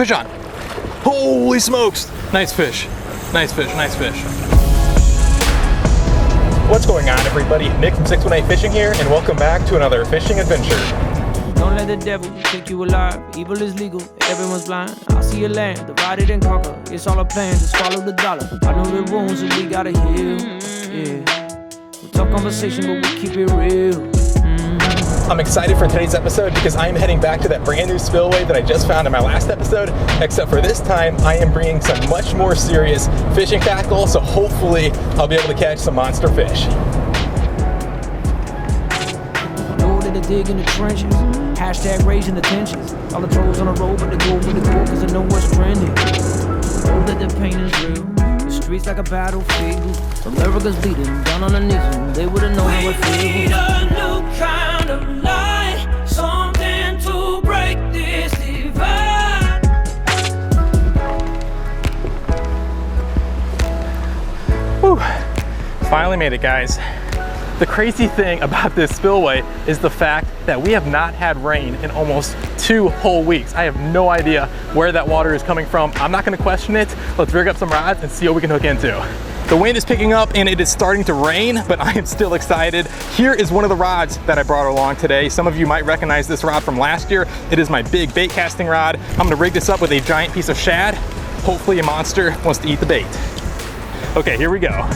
Fish on. Holy smokes. Nice fish. Nice fish, nice fish. What's going on, everybody? Nick from 618 Fishing here, and welcome back to another fishing adventure. Don't let the devil take you alive. Evil is legal, everyone's blind. I see a land, divided and conquer. It's all a plan, just follow the dollar. I know the wounds that we gotta heal. Yeah, we tough conversation, but we keep it real. I'm excited for today's episode because I am heading back to that brand new spillway that I just found in my last episode, except for this time I am bringing some much more serious fishing tackle, so hopefully I'll be able to catch some monster fish. Dig in the trenches, hashtag raising the tensions. All the trolls on the road, but they go with the goal, cause I know what's trending. Know that the pain is real, the streets like a battlefield. America's bleeding, down on the knees, they would've known how it feels. We need a new kind of light, something to break this divide. Whew, finally made it, guys. The crazy thing about this spillway is the fact that we have not had rain in almost 2 whole weeks. I have no idea where that water is coming from. I'm not gonna question it. Let's rig up some rods and see what we can hook into. The wind is picking up and it is starting to rain, but I am still excited. Here is one of the rods that I brought along today. Some of you might recognize this rod from last year. It is my big bait casting rod. I'm gonna rig this up with a giant piece of shad. Hopefully a monster wants to eat the bait. Okay, here we go.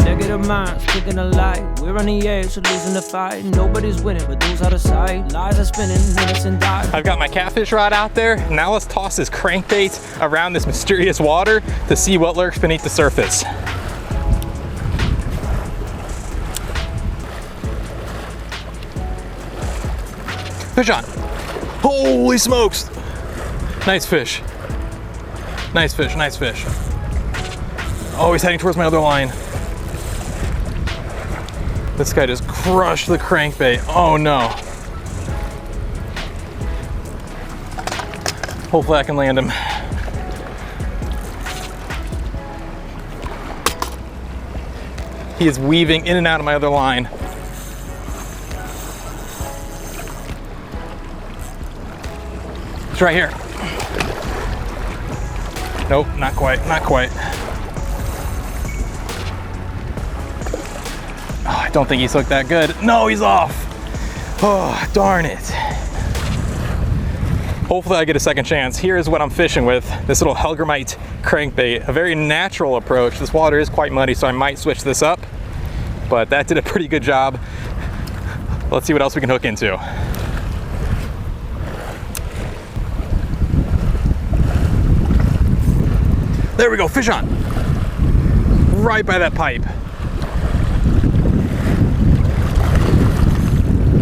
Negative minds, picking a lie. We're on the edge, so losing the fight. Nobody's winning, but those out of sight. Lies are spinning, minutes and die. I've got my catfish rod out there. Now let's toss this crankbait around this mysterious water to see what lurks beneath the surface. Fish on. Holy smokes. Nice fish. Nice fish, nice fish. Oh, he's heading towards my other line. This guy just crushed the crankbait. Oh no. Hopefully I can land him. He is weaving in and out of my other line. It's right here. Nope, not quite, not quite. I don't think he's hooked that good. No, he's off. Oh, darn it. Hopefully I get a second chance. Here is what I'm fishing with. This little Helgramite crankbait. A very natural approach. This water is quite muddy, so I might switch this up. But that did a pretty good job. Let's see what else we can hook into. There we go, fish on. Right by that pipe.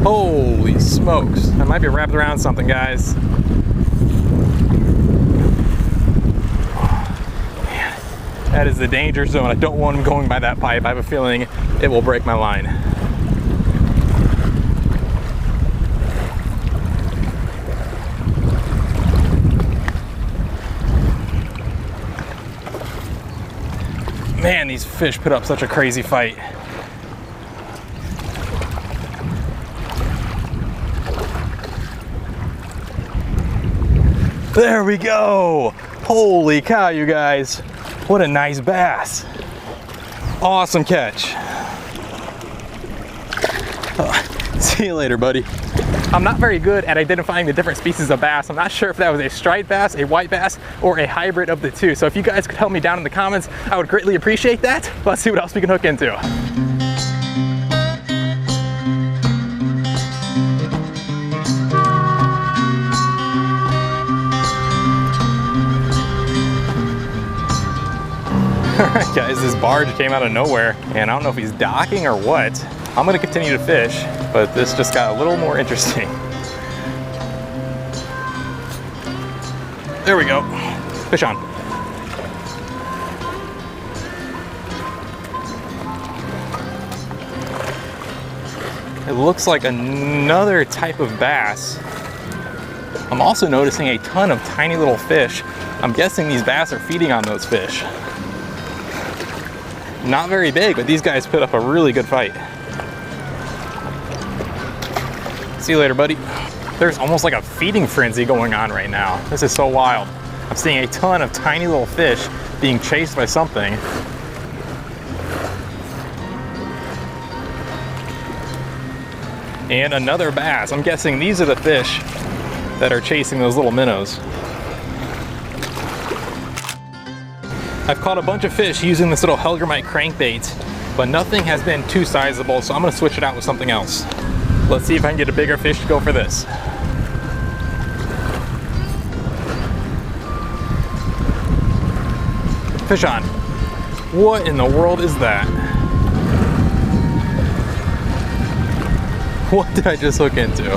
Holy smokes. I might be wrapped around something, guys. Man, that is the danger zone. I don't want him going by that pipe. I have a feeling it will break my line. Man, these fish put up such a crazy fight. There we go. Holy cow, you guys. What a nice bass. Awesome catch. See you later, buddy. I'm not very good at identifying the different species of bass. I'm not sure if that was a striped bass, a white bass, or a hybrid of the two. So if you guys could help me down in the comments, I would greatly appreciate that. Let's see what else we can hook into. Alright guys, this barge came out of nowhere, and I don't know if he's docking or what. I'm gonna continue to fish, but this just got a little more interesting. There we go. Fish on. It looks like another type of bass. I'm also noticing a ton of tiny little fish. I'm guessing these bass are feeding on those fish. Not very big, but these guys put up a really good fight. See you later, buddy. There's almost like a feeding frenzy going on right now. This is so wild. I'm seeing a ton of tiny little fish being chased by something. And another bass. I'm guessing these are the fish that are chasing those little minnows. I've caught a bunch of fish using this little Hellgrammite crankbait, but nothing has been too sizable, so I'm gonna switch it out with something else. Let's see if I can get a bigger fish to go for this. Fish on. What in the world is that? What did I just hook into?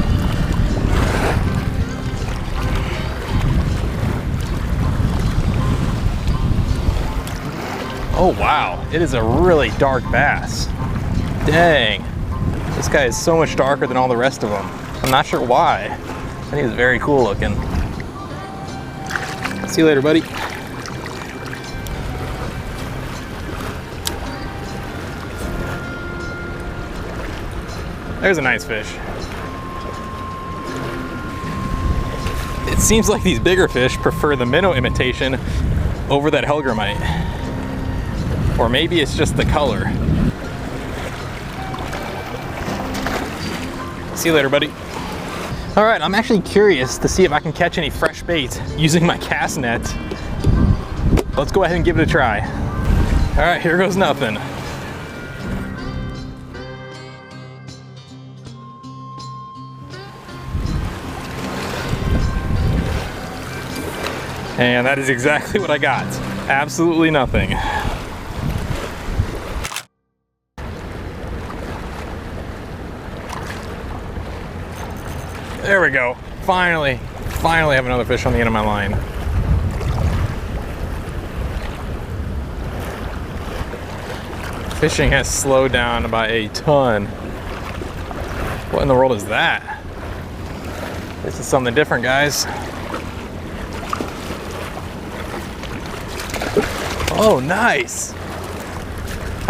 Oh wow, it is a really dark bass. Dang, this guy is so much darker than all the rest of them. I'm not sure why. I think it's very cool looking. See you later, buddy. There's a nice fish. It seems like these bigger fish prefer the minnow imitation over that Hellgrammite. Or maybe it's just the color. See you later, buddy. All right, I'm actually curious to see if I can catch any fresh bait using my cast net. Let's go ahead and give it a try. All right, here goes nothing. And that is exactly what I got. Absolutely nothing. There we go. Finally have another fish on the end of my line. Fishing has slowed down by a ton. What in the world is that? This is something different, guys. Oh, nice.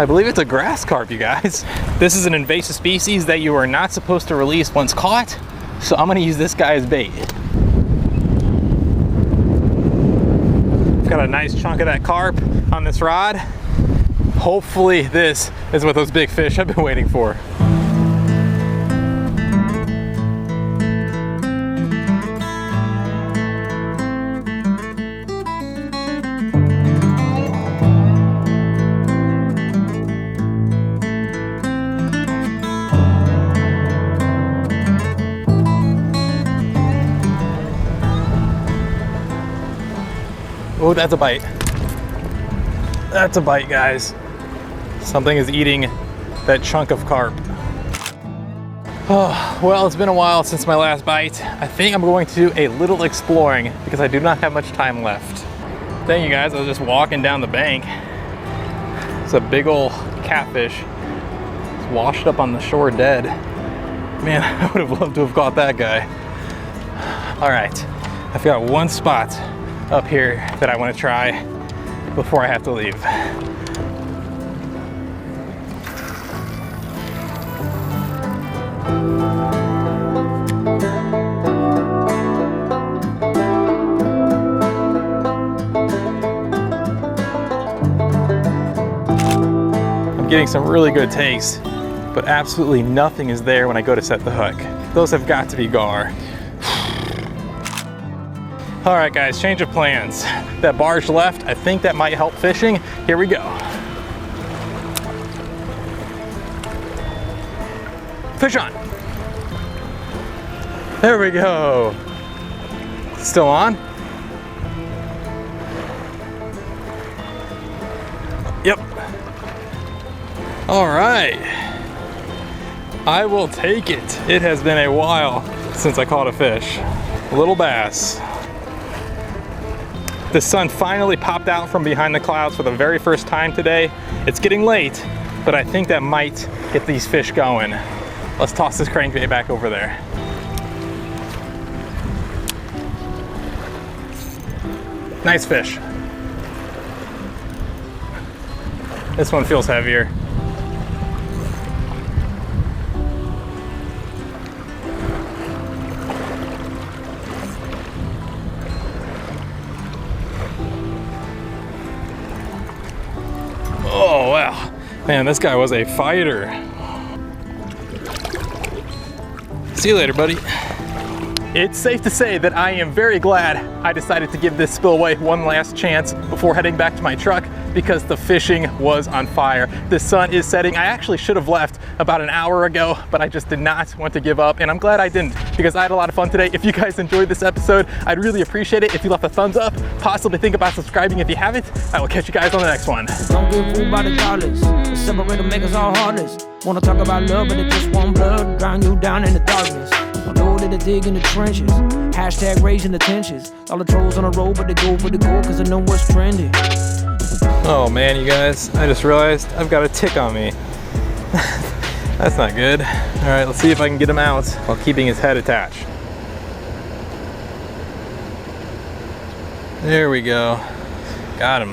I believe it's a grass carp, you guys. This is an invasive species that you are not supposed to release once caught, so I'm gonna use this guy as bait. I've got a nice chunk of that carp on this rod. Hopefully this is what those big fish I've been waiting for. Oh, that's a bite. That's a bite, guys. Something is eating that chunk of carp. Oh, well, it's been a while since my last bite. I think I'm going to do a little exploring because I do not have much time left. Thank you, guys. I was just walking down the bank. It's a big old catfish. It's washed up on the shore dead. Man, I would have loved to have caught that guy. All right, I've got one spot up here that I want to try before I have to leave. I'm getting some really good takes, but absolutely nothing is there when I go to set the hook. Those have got to be gar. All right, guys, change of plans. That barge left, I think that might help fishing. Here we go. Fish on. There we go. Still on? Yep. All right. I will take it. It has been a while since I caught a fish. A little bass. The sun finally popped out from behind the clouds for the very first time today. It's getting late, but I think that might get these fish going. Let's toss this crankbait back over there. Nice fish. This one feels heavier. Man, this guy was a fighter. See you later, buddy. It's safe to say that I am very glad I decided to give this spillway one last chance before heading back to my truck, because the fishing was on fire. The sun is setting. I actually should have left about an hour ago, but I just did not want to give up, and I'm glad I didn't, because I had a lot of fun today. If you guys enjoyed this episode, I'd really appreciate it if you left a thumbs up, possibly think about subscribing if you haven't. I will catch you guys on the next one. Don't get fooled by the dollars. The separator make us all heartless. Wanna talk about love, but it just won't blood. Drown you down in the darkness. I know that they dig in the trenches. Hashtag raising the tensions. All the trolls on the road, but they go for the gold, cause I know what's trending. Oh man, you guys, I just realized I've got a tick on me. That's not good. All right, let's see if I can get him out while keeping his head attached. There we go. Got him.